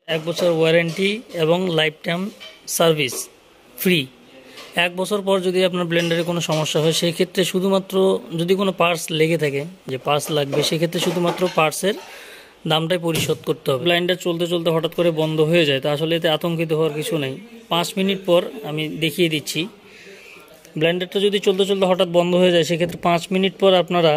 এক বছর ওয়ারেন্টি এবং লাইফ টাইম সার্ভিস ফ্রি। এক বছর পর যদি আপনার ব্লেন্ডারে কোনো সমস্যা হয় সেই ক্ষেত্রে শুধুমাত্র যদি কোনো পার্টস লেগে থাকে যে পার্টস লাগবে সেক্ষেত্রে শুধুমাত্র পার্টসের দামটাই পরিশোধ করতে হবে। ব্লেন্ডার চলতে চলতে হঠাৎ করে বন্ধ হয়ে যায় তো আসলে এতে আতঙ্কিত হওয়ার কিছু নেই। 5 মিনিট পর আমি দেখিয়ে দিচ্ছি। ব্লেন্ডারটা যদি চলতে চলতে হঠাৎ বন্ধ হয়ে যায় সেক্ষেত্রে 5 মিনিট পর আপনারা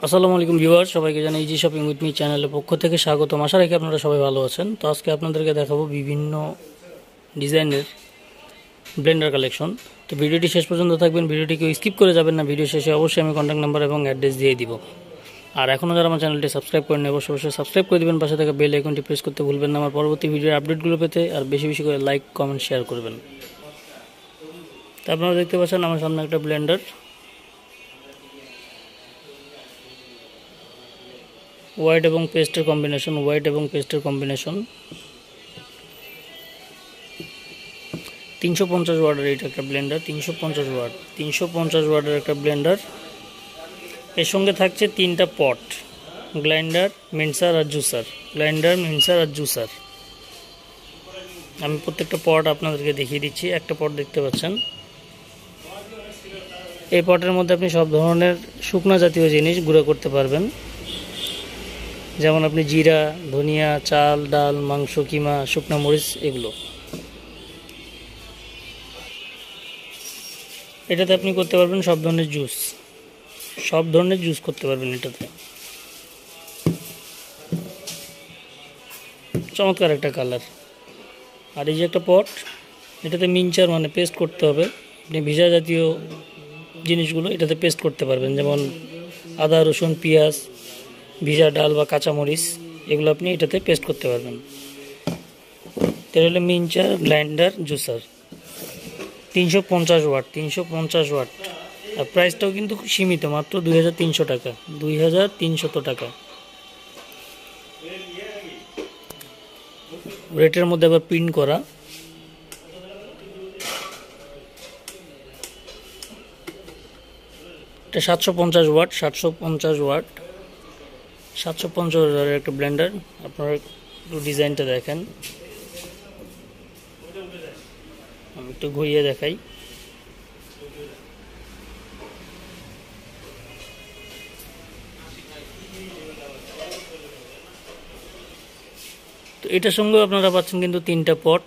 আসসালামু আলাইকুম ভিউয়ার, সবাইকে জানাই ইজি শপিং উইথ মি চ্যানেলের পক্ষ থেকে স্বাগতম। আশা রাখি আপনারা সবাই ভালো আছেন। তো আজকে আপনাদেরকে দেখাবো বিভিন্ন ডিজাইনের ব্লেন্ডার কালেকশন। তো ভিডিওটি শেষ পর্যন্ত থাকবেন, ভিডিওটি কেউ স্কিপ করে যাবেন না। ভিডিও শেষে অবশ্যই আমি কন্ট্যাক্ট নাম্বার এবং অ্যাড্রেস দিয়ে দিব। আর এখনও যারা আমার চ্যানেলটি সাবস্ক্রাইব করেন অবশ্যই সাবস্ক্রাইব করে দেবেন, পাশে থাকা বেল আইকনটি প্রেস করতে ভুলবেন না আমার পরবর্তী ভিডিওর আপডেটগুলো পেতে। আর বেশি বেশি করে লাইক কমেন্ট শেয়ার করবেন। তো আপনারা দেখতে পাচ্ছেন আমার সামনে একটা ব্লেন্ডার, হোয়াইট এবং পেস্টের কম্বিনেশন, 350 ওয়াটের এইটা একটা ব্লেন্ডার, 350 ওয়াটের একটা ব্লেন্ডার। এর সঙ্গে থাকছে 3টা পট, গ্রাইন্ডার, মিক্সার আর জুসার। আমি প্রত্যেকটা পট আপনাদেরকে দেখিয়ে দিচ্ছি। একটা পট দেখতে পাচ্ছেন, এই পটের মধ্যে আপনি সব ধরনের শুকনা জাতীয় জিনিস গুঁড়ো করতে পারবেন, যেমন আপনি জিরা, ধনিয়া, চাল, ডাল, মাংস, কিমা, শুকনা মরিচ এগুলো। এটাতে আপনি করতে পারবেন সব ধরনের জুস করতে পারবেন এটাতে। চমৎকার একটা কালার। আর এই যে একটা পট, এটাতে মিক্সার মানে পেস্ট করতে হবে। আপনি ভিজা জাতীয় জিনিসগুলো এটাতে পেস্ট করতে পারবেন, যেমন আদা, রসুন, পেঁয়াজ, ভিজা ডাল বা কাঁচামরিচ এগুলো আপনি এটাতে পেস্ট করতে পারবেন। এটা হলো মিক্সার, গ্রাইন্ডার, জুসার। 350 ওয়াট। আর প্রাইসটাও কিন্তু সীমিত, মাত্র 2300 টাকা, 2300 টাকা। রেটের মধ্যে আবার প্রিন্ট করা। এটা 750 ওয়াট 750 ওয়াটের একটা ব্লেন্ডার। আপনারা একটু ডিজাইনটা দেখেন, আমি একটু ঘুরিয়ে দেখাই। তো এটার সঙ্গে আপনারা পাচ্ছেন কিন্তু 3টা পট,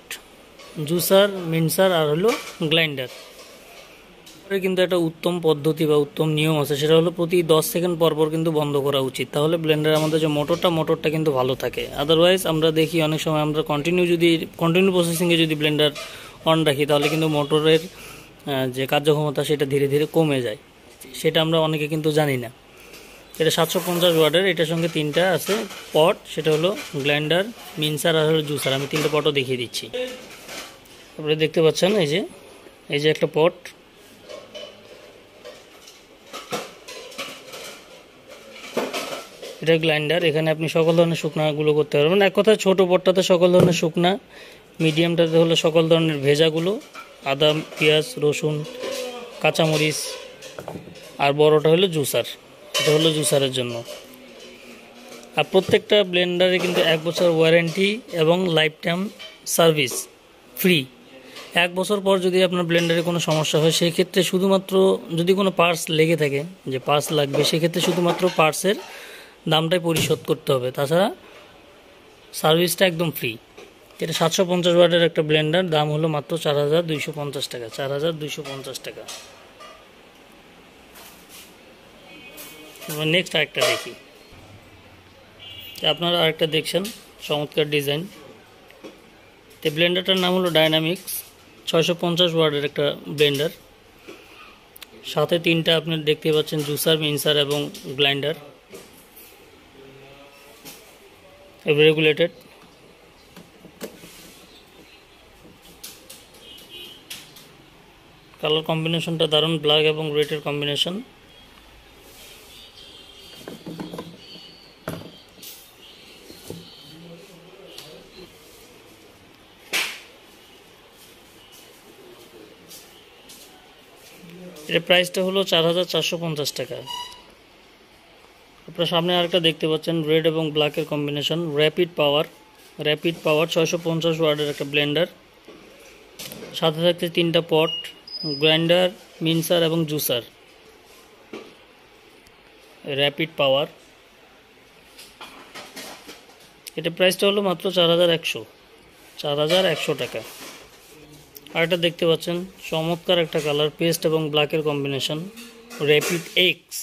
জুসার, মিক্সার আর হলো গ্রাইন্ডার। কিন্তু একটা উত্তম পদ্ধতি বা উত্তম নিয়ম আছে, সেটা হলো প্রতি 10 সেকেন্ড পর কিন্তু বন্ধ করা উচিত। তাহলে ব্লেন্ডারের আমাদের যে মোটরটা কিন্তু ভালো থাকে। আদারওয়াইজ আমরা দেখি অনেক সময় আমরা কন্টিনিউ প্রসেসিংয়ে যদি ব্লেন্ডার অন রাখি তাহলে কিন্তু মোটরের যে কার্যক্ষমতা সেটা ধীরে ধীরে কমে যায়। সেটা আমরা অনেকে কিন্তু জানি না। এটা 750 ওয়াটের, এটার সঙ্গে 3টা আছে পট, সেটা হলো গ্রাইন্ডার, মিক্সার আর হলো জুসার। আমি 3টা পটও দেখিয়ে দিচ্ছি। আপনারা দেখতে পাচ্ছেন এই যে একটা পট, এটা গ্রাইন্ডার। এখানে আপনি সকল ধরনের শুকনাগুলো করতে পারবেন। এক কথায় ছোটো পটটাতে সকল ধরনের শুকনা, মিডিয়ামটাতে হলো সকল ধরনের ভেজাগুলো, আদা, পেঁয়াজ, রসুন, কাঁচামরিচ, আর বড়টা হলো জুসার। এটা হলো জুসারের জন্য। আর প্রত্যেকটা ব্লেন্ডারে কিন্তু 1 বছর ওয়ারেন্টি এবং লাইফ টাইম সার্ভিস ফ্রি। 1 বছর পর যদি আপনার ব্লেন্ডারে কোনো সমস্যা হয় সেই ক্ষেত্রে শুধুমাত্র যদি কোনো পার্টস লেগে থাকে যে পার্টস লাগবে সেক্ষেত্রে শুধুমাত্র পার্টসের দামটাই পরিশোধ করতে হবে, তাছাড়া সার্ভিসটা একদম ফ্রি। এটা 750 ওয়াটের একটা ব্লেন্ডার, দাম হলো মাত্র 4250 টাকা, 4250 টাকা। নেক্সট আরেকটা দেখি। আপনারা আরেকটা দেখছেন চমৎকার ডিজাইন। এই ব্লেন্ডারটার নাম হলো ডাইনামিক্স, 650 ওয়াটের একটা ব্লেন্ডার। সাথে 3টা আপনি দেখতে পাচ্ছেন জুসার, মিক্সার এবং গ্রাইন্ডার, রেগুলেটেড। কালার কম্বিনেশনটা দারুণ, ব্ল্যাক এবং রেডের কম্বিনেশন। এর প্রাইসটা হলো 4450 টাকা। আপনার সামনে আরেকটা দেখতে পাচ্ছেন রেড এবং ব্ল্যাকের কম্বিনেশন, র্যাপিড পাওয়ার 650 ওয়াটের একটা ব্লেন্ডার, সাথে থাকতে 3টা পট, গ্রাইন্ডার, মিক্সার এবং জুসার। র্যাপিড পাওয়ার, এটা প্রাইসটা হলো মাত্র 4100 টাকা। আর এটা দেখতে পাচ্ছেন চমৎকার একটা কালার, পেস্ট এবং ব্ল্যাকের কম্বিনেশন, র্যাপিড এক্স।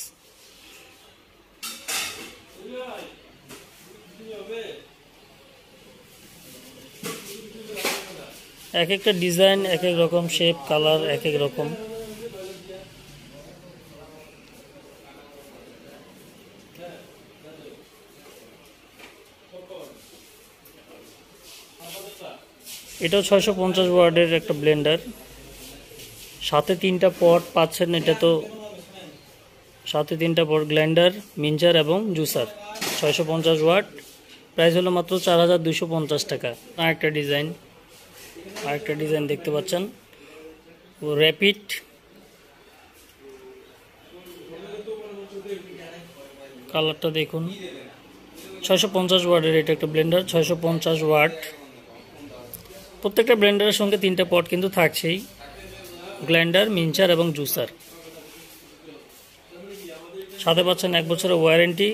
এক একটা ডিজাইন, এক এক রকম শেপ, কালার এক এক রকম। এটাও 650 ওয়াটের একটা ব্লেন্ডার, সাথে 3টা পট পাচ্ছেন। এটা তো সাথে 3টা পট, গ্রাইন্ডার, মিক্সার এবং জুসার, 650 ওয়াট। প্রাইস হলো মাত্র 4250 টাকা। আরেকটা ডিজাইন দেখতে পাচ্ছেন, র্যাপিড, কালারটা দেখুন, 650 ওয়াটের এটা একটা ব্লেন্ডার, 650 ওয়াট। প্রত্যেকটা ব্লেন্ডারের সঙ্গে 3টা পট কিন্তু থাকছেই, গ্রাইন্ডার, মিক্সার এবং জুসার। সাথে পাচ্ছেন 1 বছরের warranty,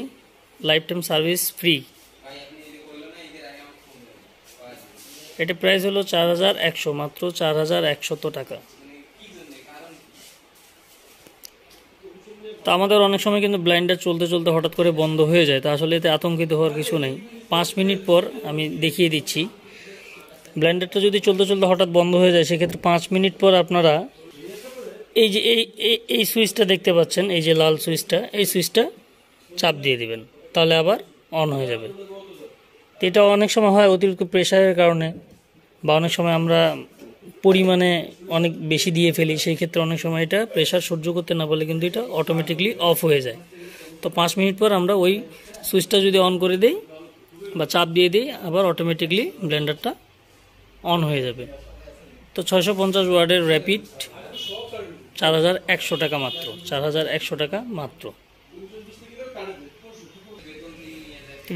life time service free. এটা প্রাইস হলো 4100, মাত্র 4100 টাকা। তো আমাদের অনেক সময় কিন্তু ব্লেন্ডার চলতে চলতে হঠাৎ করে বন্ধ হয়ে যায়, তো আসলে এতে আতঙ্কিত হওয়ার কিছু নেই। 5 মিনিট পর আমি দেখিয়ে দিচ্ছি, ব্লেন্ডারটা যদি চলতে চলতে হঠাৎ বন্ধ হয়ে যায়, সেক্ষেত্রে 5 মিনিট পর আপনারা এই যে এই সুইচটা দেখতে পাচ্ছেন, এই যে লাল সুইচটা, এই সুইচটা চাপ দিয়ে দিবেন, তাহলে আবার অন হয়ে যাবে। তো এটা অনেক সময় হয় অতিরিক্ত প্রেশারের কারণে, বা অনেক সময় আমরা পরিমাণে অনেক বেশি দিয়ে ফেলি, সেই ক্ষেত্রে অনেক সময় এটা প্রেশার সহ্য করতে না পারলে কিন্তু এটা অটোমেটিকলি অফ হয়ে যায়। তো 5 মিনিট পর আমরা ওই সুইচটা যদি অন করে দিই বা চাপ দিয়ে দিই, আবার অটোমেটিকলি ব্লেন্ডারটা অন হয়ে যাবে। তো 650 ওয়াটের র্যাপিড 4100 টাকা মাত্র, 4100 টাকা মাত্র।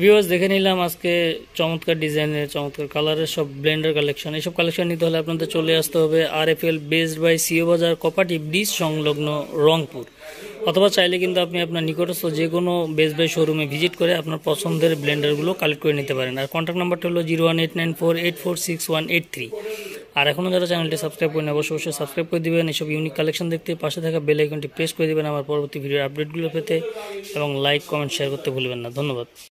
ভিউয়ার্স, দেখে নিলাম আজকে চমৎকার ডিজাইনের, চমৎকার কালারের সব ব্লেন্ডার কালেকশন। এইসব কালেকশন নিতে হলে আপনাদের চলে আসতে হবে RFL বেসড বাই সিও বাজার, কোপাটি ব্রিজ সংলগ্ন, রংপুর। অথবা চাইলে কিন্তু আপনি আপনার নিকটস্থ যে কোনো বেসড বাই শোরুমে ভিজিট করে আপনার পছন্দের ব্লেন্ডারগুলো কালেক্ট করে নিতে পারেন। আর কন্ট্যাক্ট নাম্বারটা হলো 01894846183। আর এখনও যারা চ্যানেলটি সাবস্ক্রাইব করেন, অবশ্যই সাবস্ক্রাইব করে দিবেন। এসব ইউনিক কালেকশন দেখতে পাশে থাকা বেল আইকনটি প্রেস করে দিবেন আমার পরবর্তী ভিডিওর আপডেটগুলো পেতে, এবং লাইক, কমেন্ট, শেয়ার করতে ভুলবেন না। ধন্যবাদ।